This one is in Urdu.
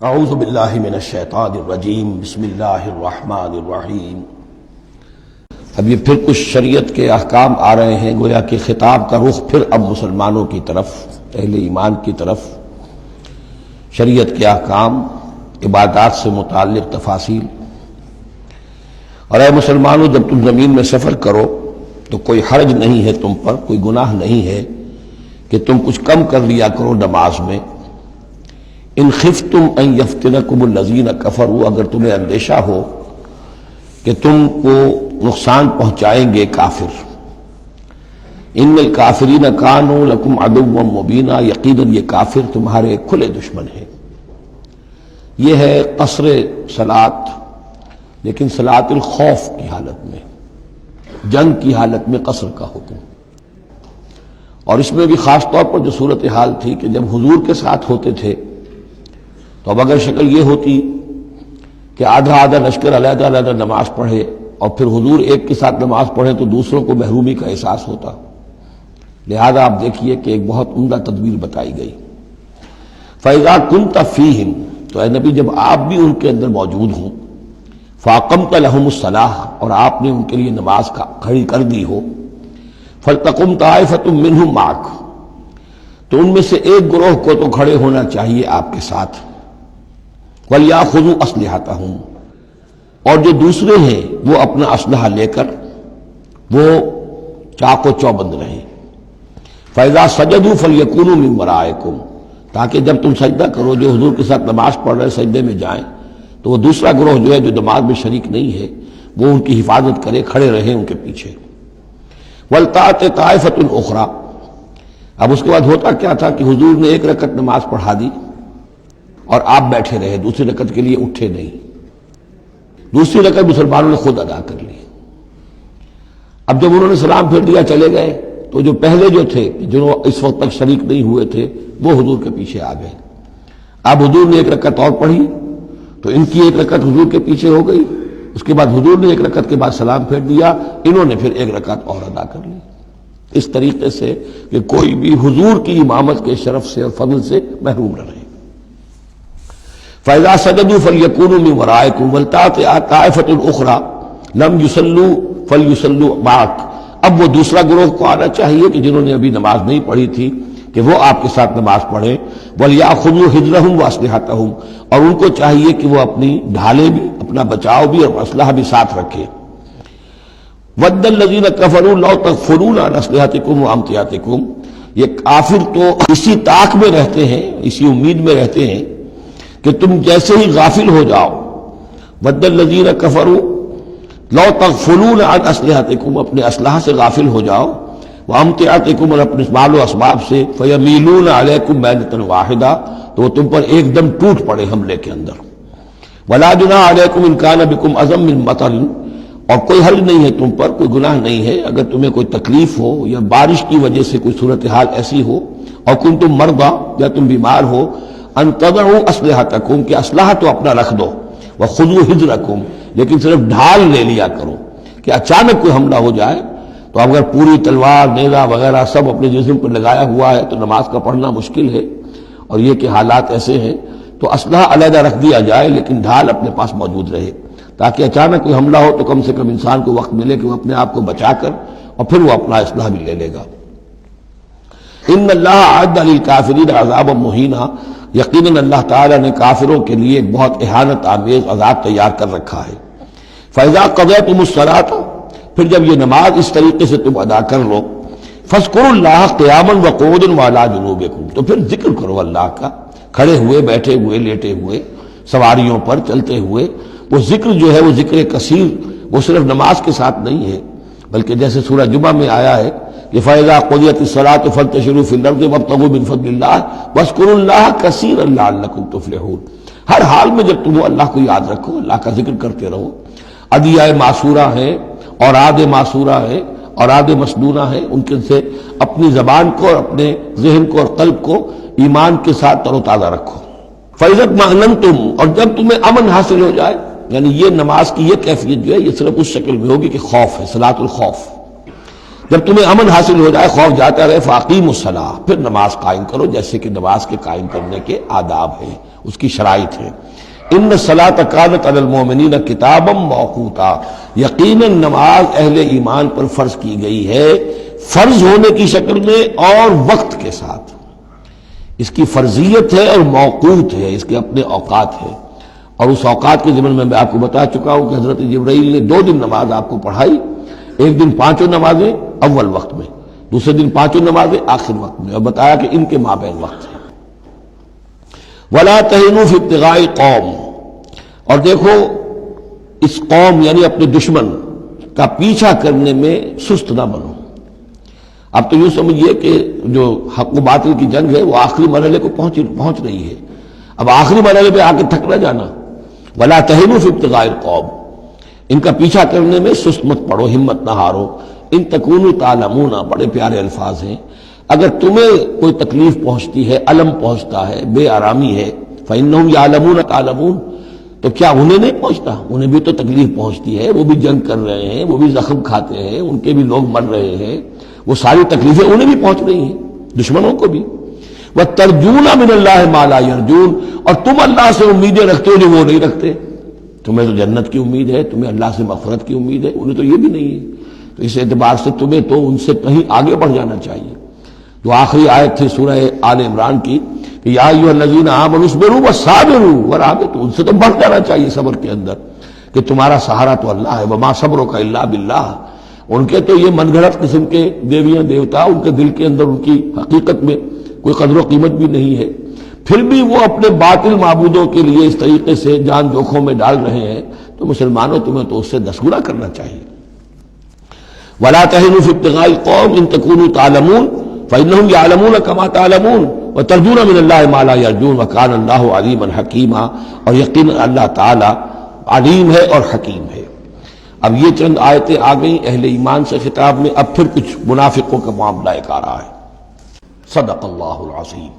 اعوذ باللہ من الشیطان الرجیم بسم اللہ الرحمن الرحیم۔ اب یہ پھر کچھ شریعت کے احکام آ رہے ہیں، گویا کہ خطاب کا رخ پھر اب مسلمانوں کی طرف، اہل ایمان کی طرف۔ شریعت کے احکام، عبادات سے متعلق تفاصیل۔ اور اے مسلمانوں، جب تم زمین میں سفر کرو تو کوئی حرج نہیں ہے تم پر، کوئی گناہ نہیں ہے کہ تم کچھ کم کر لیا کرو نماز میں۔ ان خفتم ان یفتنکم الذین کفروا، اگر تمہیں اندیشہ ہو کہ تم کو نقصان پہنچائیں گے کافر۔ ان الکافرین کانوا لکم عدوا مبینا، یقیناً یہ کافر تمہارے کھلے دشمن ہیں۔ یہ ہے قصر صلاۃ، لیکن صلاۃ الخوف کی حالت میں، جنگ کی حالت میں قصر کا حکم۔ اور اس میں بھی خاص طور پر جو صورتحال تھی کہ جب حضور کے ساتھ ہوتے تھے تو اب اگر شکل یہ ہوتی کہ آدھا آدھا لشکر علیحدہ علیحدہ نماز پڑھے اور پھر حضور ایک کے ساتھ نماز پڑھے تو دوسروں کو محرومی کا احساس ہوتا۔ لہذا آپ دیکھیے کہ ایک بہت عمدہ تدبیر بتائی گئی۔ فَإِذَا كُنْتَ فِيهِمْ، تو اے نبی جب آپ بھی ان کے اندر موجود ہوں، فَأَقَمْتَ لَهُمُ الصَّلَاةَ، اور آپ نے ان کے لیے نماز کھڑی کر دی ہو، فَلْتَقُمْ طَائِفَةٌ مِّنْهُمْ مَعَكَ، تو ان میں سے ایک گروہ کو تو کھڑے ہونا چاہیے آپ کے ساتھ۔ وَلْيَأْخُذُوا أَسْلِحَتَهُمْ، اور جو دوسرے ہیں وہ اپنا اسلحہ لے کر وہ چاق و چوبند رہیں۔ فَإِذَا سَجَدُوا فَلْيَكُونُوا مِنْ وَرَائِكُمْ، تاکہ جب تم سجدہ کرو، جو حضور کے ساتھ نماز پڑھ رہے سجدے میں جائیں تو وہ دوسرا گروہ جو ہے جو نماز میں شریک نہیں ہے وہ ان کی حفاظت کرے، کھڑے رہیں ان کے پیچھے۔ وَلْتَأْتِ طَائِفَةٌ أُخْرَىٰ، اب اس کے بعد ہوتا کیا تھا کہ حضور نے ایک رکعت نماز پڑھا دی اور آپ بیٹھے رہے، دوسری رکعت کے لیے اٹھے نہیں۔ دوسری رکعت مسلمانوں نے خود ادا کر لی۔ اب جب انہوں نے سلام پھیر دیا چلے گئے تو جو پہلے جو تھے جو اس وقت تک شریک نہیں ہوئے تھے وہ حضور کے پیچھے آ گئے۔ اب حضور نے ایک رکعت اور پڑھی تو ان کی ایک رکعت حضور کے پیچھے ہو گئی، اس کے بعد حضور نے ایک رکعت کے بعد سلام پھیر دیا، انہوں نے پھر ایک رکعت اور ادا کر لی، اس طریقے سے کہ کوئی بھی حضور کی امامت کے شرف سے اور فضل سے محروم نہ رہے۔ فَإِذَا سَجَدُوا فَلْيَكُونُوا مِنْ وَرَائِكُمْ وَلْتَأْتِ طَائِفَةٌ أُخْرَىٰ لَمْ يُصَلُّوا فَلْيُصَلُّوا مَعَكَ، اب وہ دوسرا گروہ کو آنا چاہیے کہ جنہوں نے ابھی نماز نہیں پڑھی تھی کہ وہ آپ کے ساتھ نماز پڑھیں۔ وَلْيَأْخُذُوا حِذْرَهُمْ وَأَسْلِحَتَهُمْ، اور ان کو چاہیے کہ وہ اپنی ڈھالیں بھی، اپنا بچاؤ بھی اور اسلحہ بھی ساتھ رکھے۔ وَدَّ الَّذِينَ كَفَرُوا لَوْ تَغْفُلُونَ عَنْ أَسْلِحَتِكُمْ وَأَمْتِعَتِكُمْ، یہ کافر تو اسی طاق میں رہتے ہیں، اسی امید میں رہتے ہیں کہ تم جیسے ہی غافل ہو جاؤ۔ وَدَّ الَّذِينَ كَفَرُوا لَوْ تَغْفُلُونَ عَنْ أَسْلِحَتِكُمْ، اپنے اسلحہ سے غافل ہو جاؤ، وَأَمْتِعَتِكُمْ، اور اپنے مال و اسباب سے، فَيَمِيلُونَ عَلَيْكُمْ مَيْلَةً وَاحِدَةً، تو وہ تم پر ایک دم ٹوٹ پڑے حملے کے اندر۔ وَلَا جُنَاحَ عَلَيْكُمْ إِن كَانَ بِكُمْ أَذًى مِّن مَطَرٍ، اور کوئی حرج نہیں ہے تم پر، کوئی گناہ نہیں ہے اگر تمہیں کوئی تکلیف ہو یا بارش کی وجہ سے کوئی صورتحال ایسی ہو، اور کنتم مرضى، یا تم بیمار ہو، ان تضعوا اسلحتکم، کہ اسلحہ تو اپنا رکھ دو، وخذوا حذرکم، لیکن صرف ڈھال لے لیا کرو کہ اچانک کوئی حملہ ہو جائے تو اگر پوری تلوار نیزہ وغیرہ سب اپنے جسم پر لگایا ہوا ہے تو نماز کا پڑھنا مشکل ہے، اور یہ کہ حالات ایسے ہیں تو اسلحہ علیحدہ رکھ دیا جائے لیکن ڈھال اپنے پاس موجود رہے، تاکہ اچانک کوئی حملہ ہو تو کم سے کم انسان کو وقت ملے کہ وہ اپنے آپ کو بچا کر اور پھر وہ اپنا اسلحہ بھی لے لے گا۔ ان اللہ اعد للکافرین عذابا مہینا، یقیناً اللہ تعالیٰ نے کافروں کے لیے ایک بہت اہانت آمیز عذاب تیار کر رکھا ہے۔ فَإِذَا قَضَيْتُمُ الصَّلَاةَ، پھر جب یہ نماز اس طریقے سے تم ادا کر لو، فَاذْكُرُوا اللَّهَ قِيَامًا وَقُعُودًا وَعَلَىٰ جُنُوبِكُمْ، تو پھر ذکر کرو اللہ کا، کھڑے ہوئے، بیٹھے ہوئے، لیٹے ہوئے، سواریوں پر چلتے ہوئے۔ وہ ذکر جو ہے وہ ذکر کثیر، وہ صرف نماز کے ساتھ نہیں ہے بلکہ جیسے سورہ جمعہ میں آیا ہے کہ فَإِذَا قُضِيَتِ الصَّلَاةُ فَانتَشِرُوا فِي الْأَرْضِ وَابْتَغُوا مِن فَضْلِ اللَّهِ وَاذْكُرُوا اللَّهَ كَثِيرًا لَعَلَّكُمْ تُفْلِحُونَ، ہر حال میں جب تم اللہ کو یاد رکھو، اللہ کا ذکر کرتے رہو۔ ادعیہ معصورہ ہیں، اوراد معصورہ ہیں، اوراد مسنونہ ہیں، ان کے سے اپنی زبان کو اور اپنے ذہن کو اور قلب کو ایمان کے ساتھ تر و تازہ رکھو۔ فَإِذَا اطْمَأْنَنْتُمْ، اور جب تمہیں امن حاصل ہو جائے، یعنی یہ نماز کی یہ کیفیت جو ہے یہ صرف اس شکل میں ہوگی کہ خوف ہے، صلاۃ الخوف، جب تمہیں امن حاصل ہو جائے، خوف جاتا رہے، فاقیموا الصلاۃ، پھر نماز قائم کرو، جیسے کہ نماز کے قائم کرنے کے آداب ہیں، اس کی شرائط ہیں۔ ان الصلاۃ کانت علی المؤمنین کتابا موقوتا، یقیناً نماز اہل ایمان پر فرض کی گئی ہے، فرض ہونے کی شکل میں اور وقت کے ساتھ۔ اس کی فرضیت ہے اور موقوت ہے، اس کے اپنے اوقات ہیں، اور اس اوقات کے ضمن میں آپ کو بتا چکا ہوں کہ حضرت جبرائیل نے 2 دن نماز آپ کو پڑھائی، ایک دن 5 نمازیں اول وقت میں، دوسرے دن 5 نمازیں آخر وقت میں، اور بتایا کہ ان کے مابین وقت ہے۔ وَلَا تَهِنُوا فِي ابْتِغَاءِ قَوْمٍ، اور دیکھو اس قوم یعنی اپنے دشمن کا پیچھا کرنے میں سست نہ بنو۔ اب تو یوں سمجھیے کہ جو حق و باطل کی جنگ ہے وہ آخری مرحلے کو پہنچ رہی ہے، اب آخری مرحلے پہ آ کے تھک نہ جانا۔ وَلَا تَهِنُوا فِي ابْتِغَاءِ الْقَوْمِ، ان کا پیچھا کرنے میں سست مت پڑو، ہمت نہ ہارو۔ ان تکونوا تعلمون، بڑے پیارے الفاظ ہیں، اگر تمہیں کوئی تکلیف پہنچتی ہے، الم پہنچتا ہے، بے آرامی ہے، فإنہم یعلمون تعلمون، تو کیا انہیں نہیں پہنچتا؟ انہیں بھی تو تکلیف پہنچتی ہے، وہ بھی جنگ کر رہے ہیں، وہ بھی زخم کھاتے ہیں، ان کے بھی لوگ مر رہے ہیں، وہ ساری تکلیفیں انہیں بھی پہنچ رہی ہیں، دشمنوں کو بھی۔ وَتَرْجُونَ مِنَ اللَّهِ مَا لَا يَرْجُونَ، اور تم اللہ سے امیدیں رکھتے ہو جو وہ نہیں رکھتے۔ تمہیں تو جنت کی امید ہے، تمہیں اللہ سے مغفرت کی امید ہے، انہیں تو یہ بھی نہیں ہے، تو اس اعتبار سے تمہیں تو ان سے کہیں آگے بڑھ جانا چاہیے۔ جو آخری آیت تھی سورہ آل عمران کی کہ یا ایھا الذین آمنوا اصبروا وصابروا ورابطوا، ان سے تو بڑھ جانا چاہیے صبر کے اندر کہ تمہارا سہارا تو اللہ ہے، وما صبرک الا باللہ۔ ان کے تو یہ من گھڑت قسم کے دیویاں دیوتا، ان کے دل کے اندر ان کی حقیقت میں کوئی قدر و قیمت بھی نہیں ہے، پھر بھی وہ اپنے باطل معبودوں کے لیے اس طریقے سے جان جوکھوں میں ڈال رہے ہیں، تو مسلمانوں تمہیں تو اس سے دسگنا کرنا چاہیے۔ وَلَا تَهِنُوا فِي ابْتِغَاءِ الْقَوْمِ إِن تَكُونُوا تَعْلَمُونَ فَإِنَّهُمْ يَعْلَمُونَ كَمَا تَعْلَمُونَ وَتَرْجُونَ مِنَ اللَّهِ مَا لَا يَرْجُونَ وَكَانَ اللَّهُ عَلِيمًا حَكِيمًا، اور یقیناً اللہ تعالی علیم ہے اور حکیم ہے۔ اب یہ چند آیتیں آ گئیں اہل ایمان سے خطاب میں، اب پھر کچھ منافقوں کا معاملہ ایک آ رہا ہے۔ صدق اللہ العظیم۔